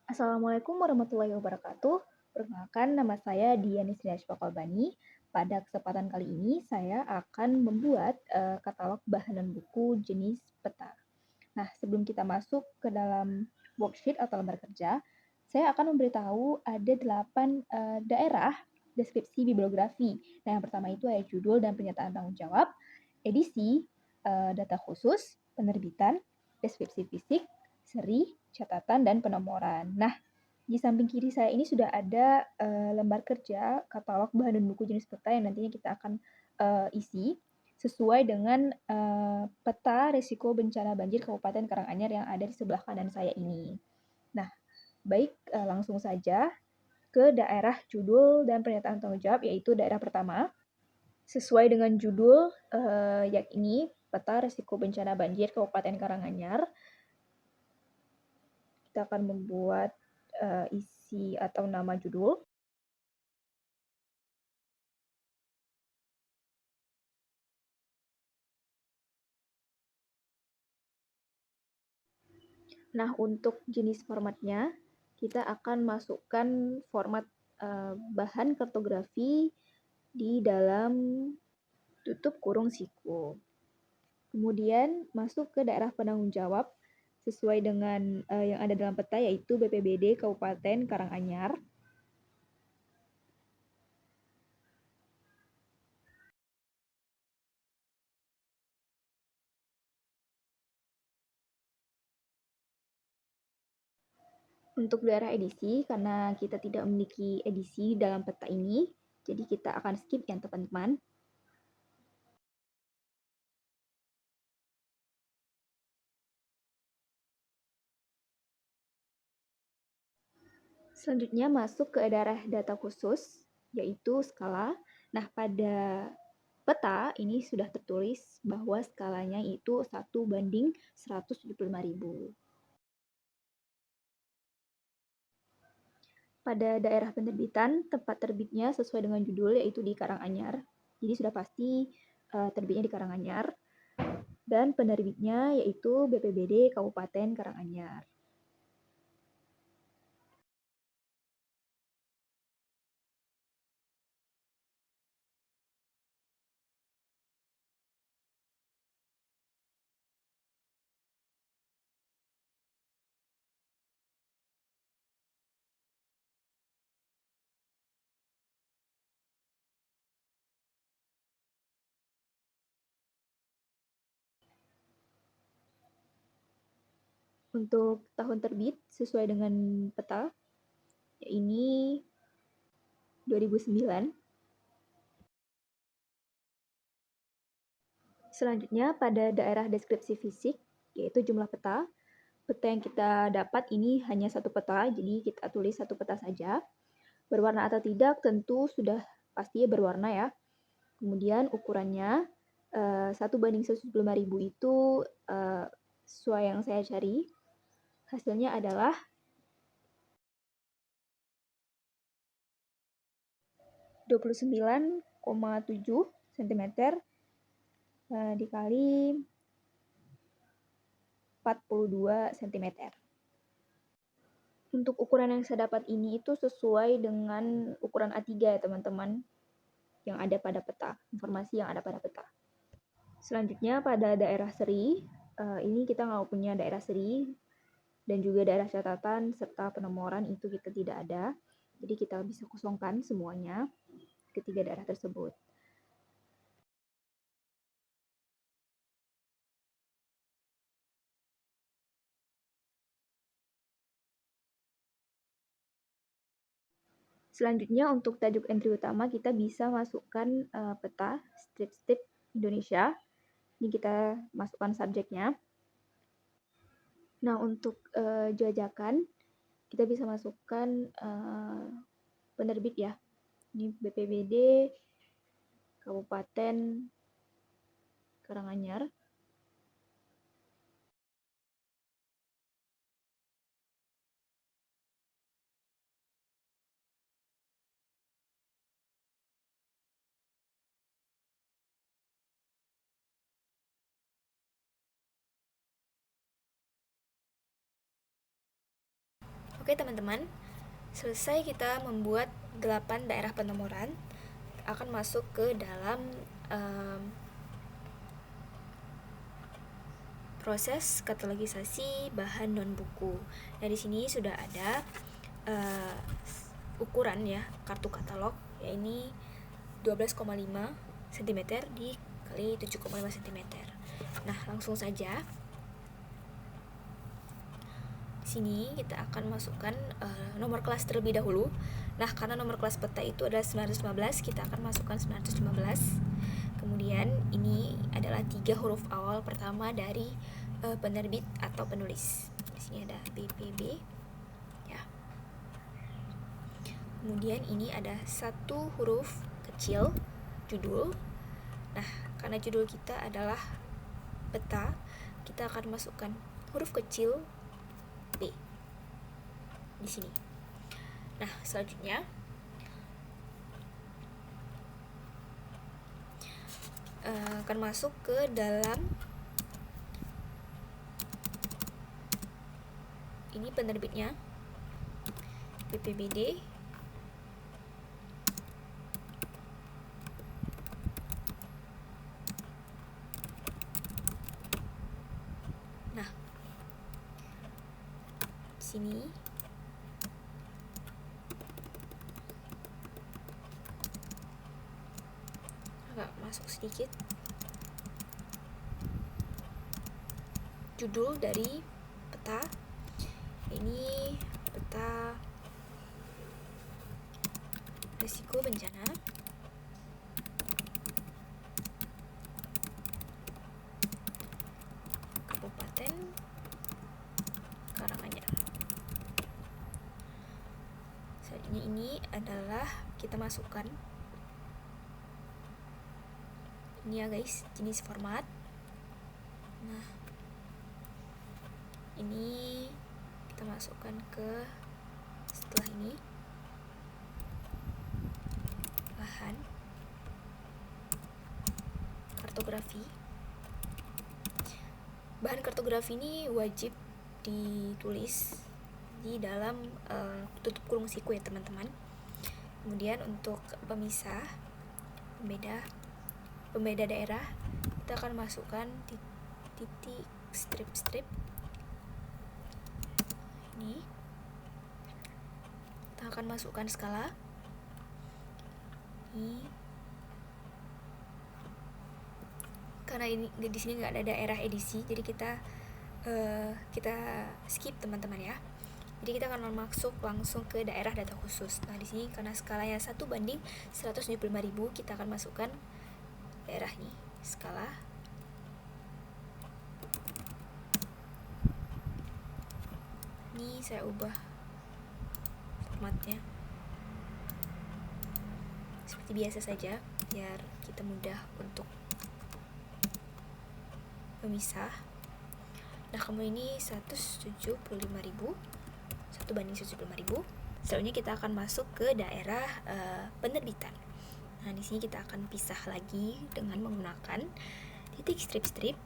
Assalamualaikum warahmatullahi wabarakatuh. Perkenalkan, nama saya Diani Sriaswa Kolbani. Pada kesempatan kali ini, saya akan membuat katalog bahan dan buku jenis peta. Nah, sebelum kita masuk ke dalam worksheet atau lembar kerja, saya akan memberitahu ada 8 daerah deskripsi bibliografi. Nah, yang pertama itu ada judul dan pernyataan tanggung jawab, edisi, data khusus, penerbitan, deskripsi fisik, seri, catatan, dan penomoran. Nah, di samping kiri saya ini sudah ada lembar kerja katalog bahan dan buku jenis peta yang nantinya kita akan isi sesuai dengan peta risiko bencana banjir Kabupaten Karanganyar yang ada di sebelah kanan saya ini. Nah, baik langsung saja ke daerah judul dan pernyataan tanggung jawab, yaitu daerah pertama. Sesuai dengan judul yakni peta risiko bencana banjir Kabupaten Karanganyar, kita akan membuat isi atau nama judul. Nah, untuk jenis formatnya, kita akan masukkan format bahan kartografi di dalam tutup kurung siku. Kemudian masuk ke daerah penanggung jawab sesuai dengan yang ada dalam peta, yaitu BPBD Kabupaten Karanganyar. Untuk daerah edisi, karena kita tidak memiliki edisi dalam peta ini, jadi kita akan skip yang teman-teman. Selanjutnya masuk ke daerah data khusus, yaitu skala. Nah, pada peta ini sudah tertulis bahwa skalanya itu 1:175.000. Pada daerah penerbitan, tempat terbitnya sesuai dengan judul, yaitu di Karanganyar. Jadi sudah pasti terbitnya di Karanganyar. Dan penerbitnya yaitu BPBD Kabupaten Karanganyar. Untuk tahun terbit sesuai dengan peta, ini 2009. Selanjutnya pada daerah deskripsi fisik, yaitu jumlah peta. Peta yang kita dapat ini hanya satu peta, jadi kita tulis satu peta saja. Berwarna atau tidak tentu sudah pasti berwarna ya. Kemudian ukurannya 1:125.000 itu sesuai yang saya cari. Hasilnya adalah 29,7 cm dikali 42 cm. Untuk ukuran yang saya dapat ini itu sesuai dengan ukuran A3 ya teman-teman, yang ada pada peta, informasi yang ada pada peta. Selanjutnya pada daerah seri, ini kita nggak punya daerah seri dan juga daerah catatan serta penomoran itu kita tidak ada. Jadi kita bisa kosongkan semuanya ketiga daerah tersebut. Selanjutnya untuk tajuk entry utama kita bisa masukkan peta strip-strip Indonesia. Ini kita masukkan subjeknya. Nah, untuk jajakan kita bisa masukkan penerbit ya. Ini BPBD Kabupaten Karanganyar. Oke teman-teman, selesai kita membuat 8 daerah penomoran, akan masuk ke dalam proses katalogisasi bahan non buku. Nah, di sini sudah ada ukuran ya kartu katalog, ya ini 12,5 cm dikali 7,5 cm. Nah, langsung saja sini kita akan masukkan nomor kelas terlebih dahulu. Nah, karena nomor kelas peta itu adalah 915, kita akan masukkan 915. Kemudian ini adalah 3 huruf awal pertama dari penerbit atau penulis. Di sini ada BPB ya. Kemudian ini ada 1 huruf kecil judul. Nah, karena judul kita adalah peta, kita akan masukkan huruf kecil B di sini. Nah, selanjutnya akan masuk ke dalam ini penerbitnya BPBD. Nah, sini agak masuk sedikit judul dari peta. Ini peta risiko bencana Kabupaten Karanganyar. Selanjutnya ini adalah kita masukkan ini ya guys, jenis format. Nah, ini kita masukkan ke setelah ini bahan kartografi. Bahan kartografi ini wajib ditulis di dalam tutup kurung siku ya teman-teman. Kemudian untuk pemisah pembeda daerah, kita akan masukkan titik strip ini. Kita akan masukkan skala ini. Karena ini di sini nggak ada daerah edisi, jadi kita skip teman-teman ya. Jadi kita akan masuk langsung ke daerah data khusus. Nah, di sini karena skalanya 1:175.000, kita akan masukkan daerah nih, skala ini saya ubah formatnya seperti biasa saja biar kita mudah untuk memisah. Nah, kemudian ini 175.000, 1:175.000. Selanjutnya kita akan masuk ke daerah penerbitan. Nah, di sini kita akan pisah lagi dengan menggunakan titik strip.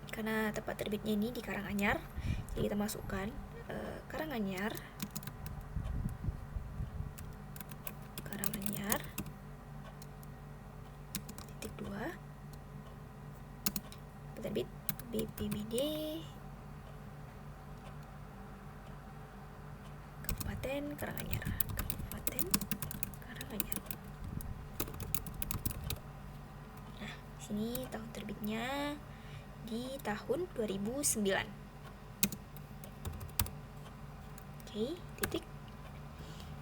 Karena tempat terbitnya ini di Karanganyar, jadi kita masukkan Karanganyar titik 2, penerbit BPBD Kabupaten Karanganyar. Nah, di sini tahun terbitnya di tahun 2009. Oke, titik.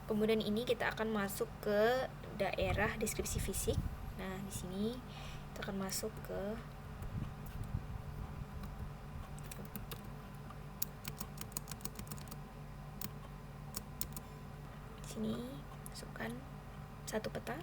Kemudian ini kita akan masuk ke daerah deskripsi fisik. Nah, di sini kita akan masuk ke sini, masukkan satu peta.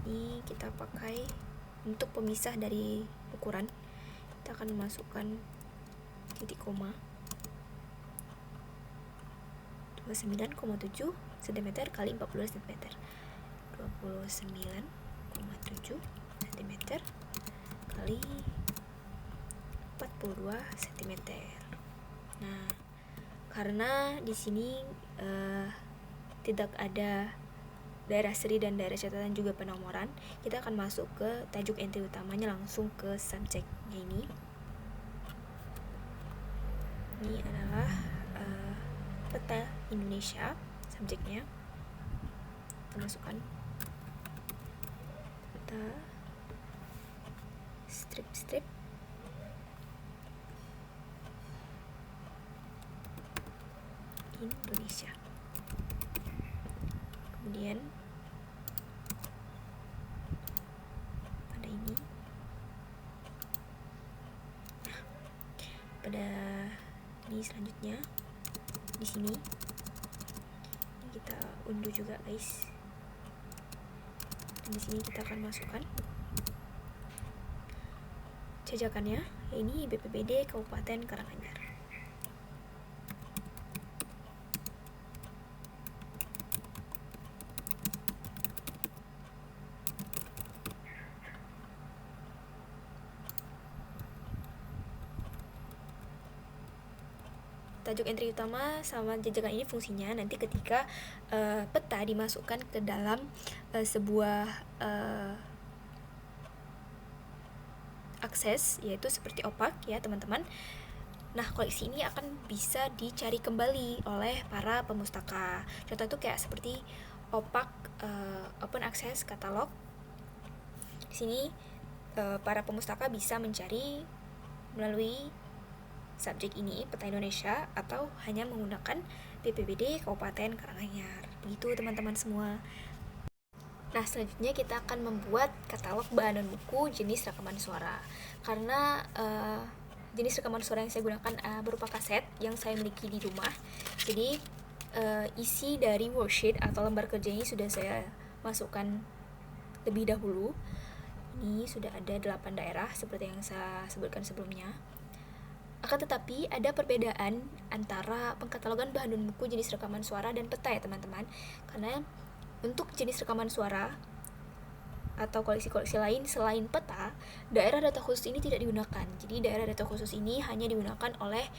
Ini kita pakai untuk pemisah dari ukuran. Kita akan memasukkan titik koma 29,7 cm kali 42 cm 29,7 cm kali 42 cm. Nah, karena di sini tidak ada daerah seri dan daerah catatan juga penomoran, kita akan masuk ke tajuk entry utamanya, langsung ke subjeknya ini. Ini adalah peta Indonesia, subjeknya. Kita masukkan peta strip Indonesia. Kemudian pada ini, pada ini selanjutnya di sini ini kita unduh juga guys. Dan di sini kita akan masukkan jajakannya, ini BPBD Kabupaten Karanganyar. Tajuk entry utama sama jajakan ini fungsinya nanti ketika peta dimasukkan ke dalam sebuah akses, yaitu seperti opak ya teman-teman. Nah, koleksi ini akan bisa dicari kembali oleh para pemustaka. Contoh itu kayak seperti opak open access katalog. Di sini para pemustaka bisa mencari melalui subjek ini, peta Indonesia, atau hanya menggunakan BPBD Kabupaten Karanganyar. Begitu teman-teman semua. Nah, selanjutnya kita akan membuat katalog bahan dan buku jenis rekaman suara. Karena jenis rekaman suara yang saya gunakan berupa kaset yang saya miliki di rumah. Jadi isi dari worksheet atau lembar kerja ini sudah saya masukkan lebih dahulu. Ini sudah ada 8 daerah seperti yang saya sebutkan sebelumnya. Akan tetapi ada perbedaan antara pengkatalogan bahan dan buku jenis rekaman suara dan peta ya teman-teman. Karena untuk jenis rekaman suara atau koleksi-koleksi lain selain peta, daerah data khusus ini tidak digunakan. Jadi daerah data khusus ini hanya digunakan oleh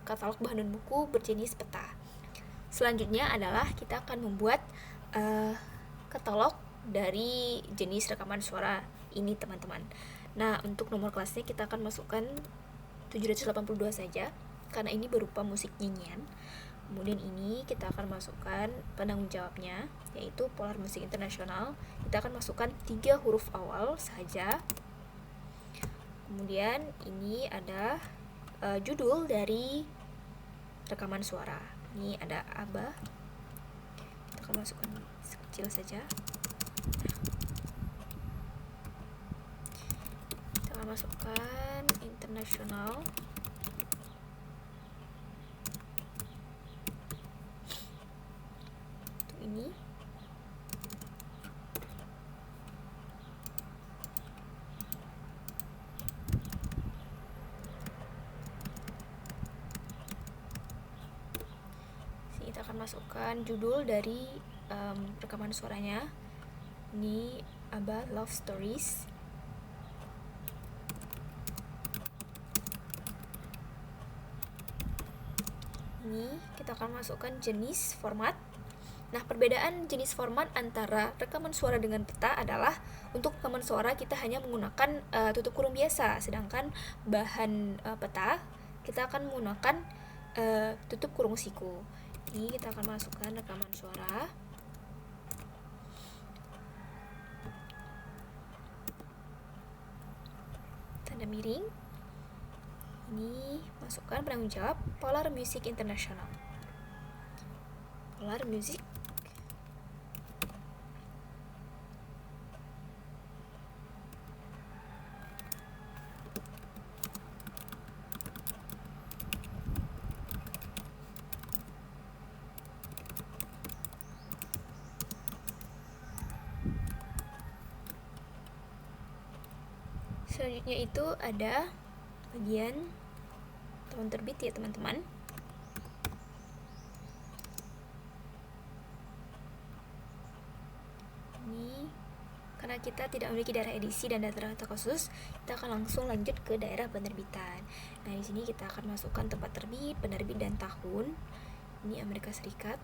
katalog bahan dan buku berjenis peta. Selanjutnya adalah kita akan membuat katalog dari jenis rekaman suara ini teman-teman. Nah, untuk nomor kelasnya kita akan masukkan 782 saja karena ini berupa musik nyanyian. Kemudian ini kita akan masukkan penanggung jawabnya, yaitu Polar Musik Internasional. Kita akan masukkan 3 huruf awal saja. Kemudian ini ada judul dari rekaman suara. Ini ada ABA. Kita akan masukkan sekecil saja. Kita akan masukkan internasional. Untuk ini. Sini kita akan masukkan judul dari rekaman suaranya. Ini ABBA Love Stories. Ini kita akan masukkan jenis format. Nah, perbedaan jenis format antara rekaman suara dengan peta adalah untuk rekaman suara kita hanya menggunakan tutup kurung biasa, sedangkan bahan peta kita akan menggunakan tutup kurung siku. Ini kita akan masukkan rekaman suara. Tanda miring. Ini masukkan penanggung jawab Polar Music Internasional. Polar Music. Selanjutnya itu ada bagian tahun terbit ya teman-teman. Ini karena kita tidak memiliki daerah edisi dan data khusus, kita akan langsung lanjut ke daerah penerbitan. Nah, di sini kita akan masukkan tempat terbit, penerbit, dan tahun. Ini Amerika Serikat.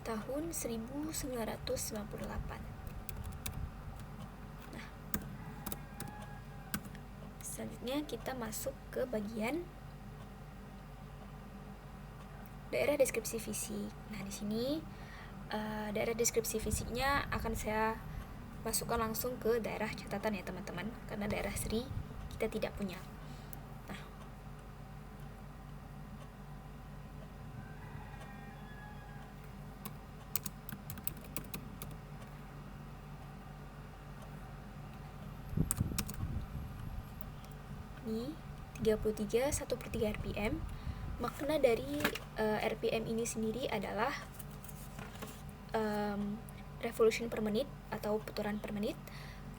Tahun 1998. Nah, selanjutnya kita masuk ke bagian daerah deskripsi fisik. Nah, di sini daerah deskripsi fisiknya akan saya masukkan langsung ke daerah catatan ya teman-teman, karena daerah seri kita tidak punya. Nah, ini 33 1/3 RPM. Makna dari RPM ini sendiri adalah revolution per menit atau putaran per menit.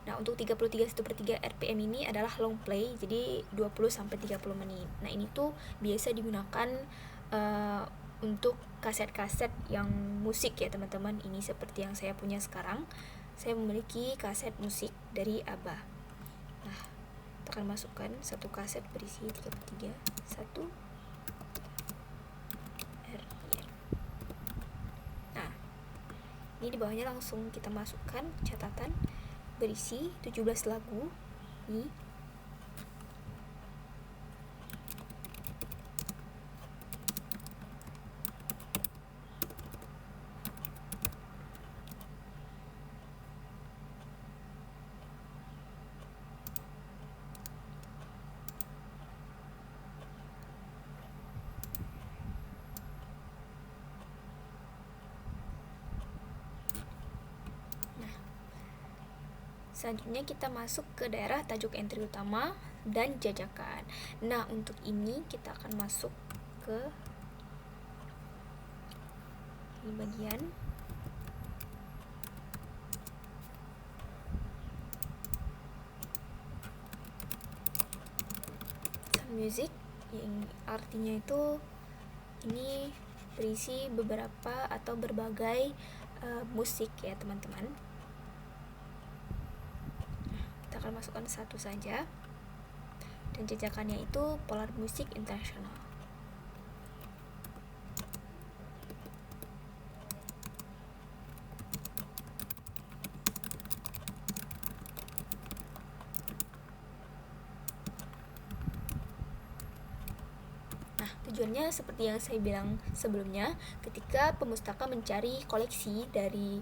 Nah, untuk 33 1/3 RPM ini adalah long play, jadi 20-30 menit. Nah, ini tuh biasa digunakan untuk kaset-kaset yang musik ya teman-teman. Ini seperti yang saya punya sekarang. Saya memiliki kaset musik dari ABBA. Nah, kita akan masukkan satu kaset berisi 33 1 RPM. Nah, ini di bawahnya langsung kita masukkan catatan berisi 17 lagu. Ini selanjutnya kita masuk ke daerah tajuk entry utama dan jajakan. Nah, untuk ini kita akan masuk ke ini bagian music, yang artinya itu ini berisi beberapa atau berbagai musik ya teman-teman. Kita akan masukkan satu saja, dan jajakannya itu Polar Music International. Nah, tujuannya seperti yang saya bilang sebelumnya, ketika pemustaka mencari koleksi dari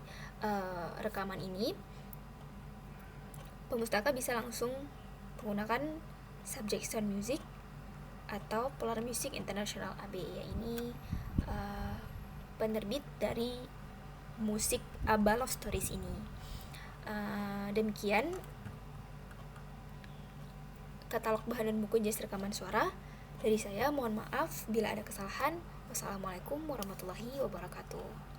rekaman ini, pemustaka bisa langsung menggunakan Subject Sound Music atau Polar Music International AB, ya ini penerbit dari musik ABBA Love Stories ini. Demikian katalog bahan dan buku jazz rekaman suara dari saya. Mohon maaf bila ada kesalahan. Wassalamualaikum warahmatullahi wabarakatuh.